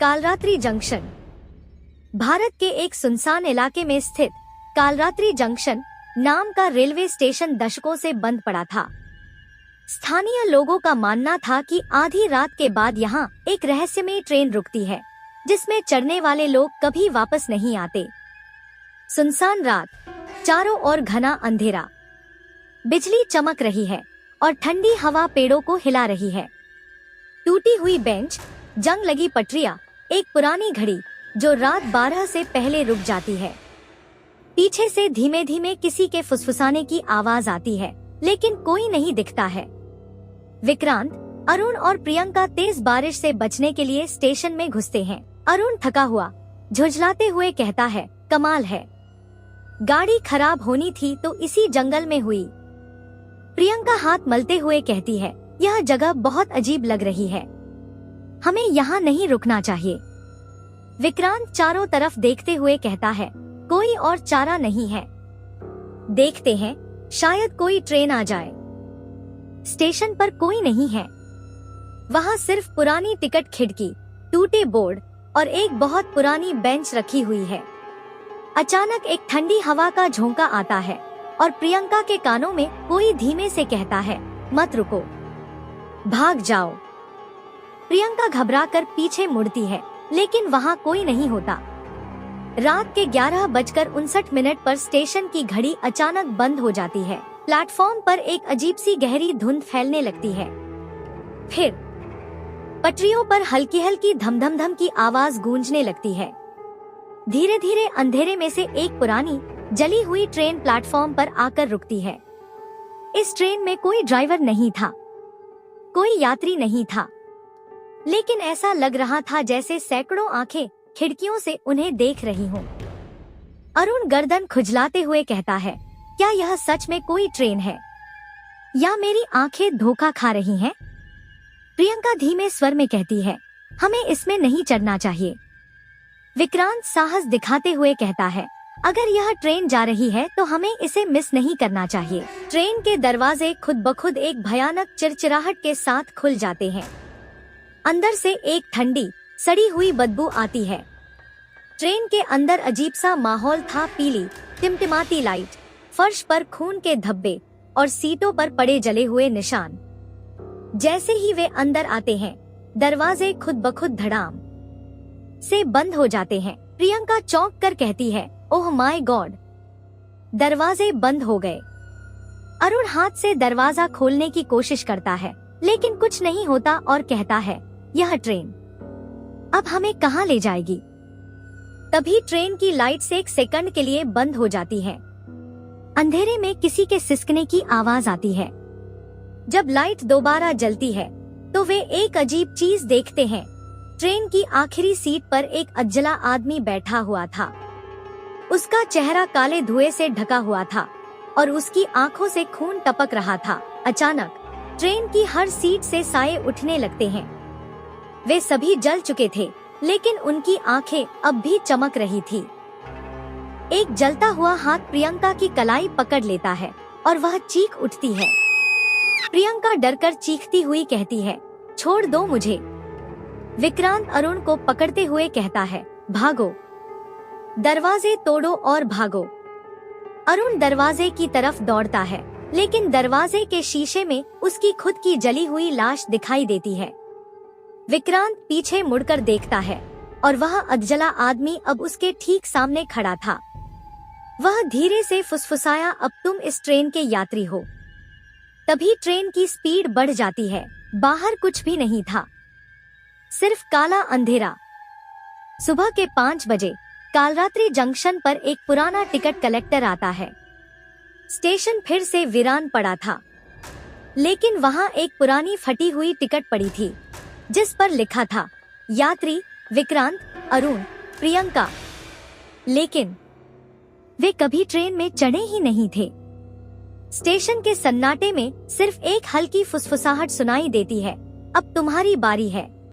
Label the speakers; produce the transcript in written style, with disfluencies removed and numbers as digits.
Speaker 1: Kalratri junction. Bharat के एक सुनसान इलाके में स्थित कालरात्रि जंक्शन नाम का रेलवे स्टेशन दशकों से बंद पड़ा था। स्थानीय लोगों का मानना था कि आधी रात के बाद यहाँ एक रहस्यमय ट्रेन रुकती है, जिसमें चढ़ने वाले लोग कभी वापस नहीं आते। सुनसान रात, चारों ओर घना अंधेरा, बिजली चमक रही है और ठंडी हवा पेड़ों को हिला रही है। टूटी हुई बेंच, जंग लगी पटरियां, एक पुरानी घड़ी जो रात 12 से पहले रुक जाती है। पीछे से धीमे धीमे किसी के फुसफुसाने की आवाज आती है, लेकिन कोई नहीं दिखता है। विक्रांत, अरुण और प्रियंका तेज बारिश से बचने के लिए स्टेशन में घुसते हैं। अरुण थका हुआ झुंझलाते हुए कहता है, कमाल है, गाड़ी खराब होनी थी तो इसी जंगल में हुई। प्रियंका हाथ मलते हुए कहती है, यह जगह बहुत अजीब लग रही है, हमें यहाँ नहीं रुकना चाहिए। विक्रांत चारों तरफ देखते हुए कहता है, कोई और चारा नहीं है, देखते हैं शायद कोई ट्रेन आ जाए। स्टेशन पर कोई नहीं है, वहाँ सिर्फ पुरानी टिकट खिड़की, टूटे बोर्ड और एक बहुत पुरानी बेंच रखी हुई है। अचानक एक ठंडी हवा का झोंका आता है और प्रियंका के कानों में कोई धीमे से कहता है, मत रुको, भाग जाओ। प्रियंका घबराकर पीछे मुड़ती है, लेकिन वहाँ कोई नहीं होता। रात के 11:59 पर स्टेशन की घड़ी अचानक बंद हो जाती है। प्लेटफॉर्म पर एक अजीब सी गहरी धुंध फैलने लगती है। फिर पटरियों पर हल्की हल्की धम धम धम की आवाज गूंजने लगती है। धीरे धीरे अंधेरे में से एक पुरानी जली हुई ट्रेन प्लेटफॉर्म पर आकर रुकती है। इस ट्रेन में कोई ड्राइवर नहीं था, कोई यात्री नहीं था, लेकिन ऐसा लग रहा था जैसे सैकड़ों आंखें खिड़कियों से उन्हें देख रही हों। अरुण गर्दन खुजलाते हुए कहता है, क्या यह सच में कोई ट्रेन है या मेरी आंखें धोखा खा रही हैं? प्रियंका धीमे स्वर में कहती है, हमें इसमें नहीं चढ़ना चाहिए। विक्रांत साहस दिखाते हुए कहता है, अगर यह ट्रेन जा रही है तो हमें इसे मिस नहीं करना चाहिए। ट्रेन के दरवाजे खुद ब खुद एक भयानक चिरचिराहट के साथ खुल जाते हैं। अंदर से एक ठंडी सड़ी हुई बदबू आती है। ट्रेन के अंदर अजीब सा माहौल था। पीली टिमटिमाती लाइट, फर्श पर खून के धब्बे और सीटों पर पड़े जले हुए निशान। जैसे ही वे अंदर आते हैं, दरवाजे खुद ब खुद धड़ाम से बंद हो जाते हैं। प्रियंका चौंक कर कहती है, ओह माय गॉड, दरवाजे बंद हो गए। अरुण हाथ से दरवाजा खोलने की कोशिश करता है, लेकिन कुछ नहीं होता और कहता है, यह ट्रेन अब हमें कहाँ ले जाएगी? तभी ट्रेन की लाइट्स एक सेकंड के लिए बंद हो जाती है। अंधेरे में किसी के सिसकने की आवाज आती है। जब लाइट दोबारा जलती है तो वे एक अजीब चीज देखते हैं। ट्रेन की आखिरी सीट पर एक अज्जला आदमी बैठा हुआ था। उसका चेहरा काले धुएं से ढका हुआ था और उसकी आंखों से खून टपक रहा था। अचानक ट्रेन की हर सीट से साए उठने लगते हैं। वे सभी जल चुके थे, लेकिन उनकी आंखें अब भी चमक रही थी। एक जलता हुआ हाथ प्रियंका की कलाई पकड़ लेता है और वह चीख उठती है। प्रियंका डरकर चीखती हुई कहती है, छोड़ दो मुझे। विक्रांत अरुण को पकड़ते हुए कहता है, भागो, दरवाजे तोड़ो और भागो। अरुण दरवाजे की तरफ दौड़ता है, लेकिन दरवाजे के शीशे में उसकी खुद की जली हुई लाश दिखाई देती है। विक्रांत पीछे मुड़कर देखता है और वह अधजला आदमी अब उसके ठीक सामने खड़ा था। वह धीरे से फुसफुसाया, अब तुम इस ट्रेन के यात्री हो। तभी ट्रेन की स्पीड बढ़ जाती है। बाहर कुछ भी नहीं था, सिर्फ काला अंधेरा। सुबह के 5 बजे कालरात्रि जंक्शन पर एक पुराना टिकट कलेक्टर आता है। स्टेशन फिर से वीरान पड़ा था, लेकिन वहाँ एक पुरानी फटी हुई टिकट पड़ी थी, जिस पर लिखा था, यात्री विक्रांत, अरुण, प्रियंका। लेकिन वे कभी ट्रेन में चढ़े ही नहीं थे। स्टेशन के सन्नाटे में सिर्फ एक हल्की फुसफुसाहट सुनाई देती है, अब तुम्हारी बारी है।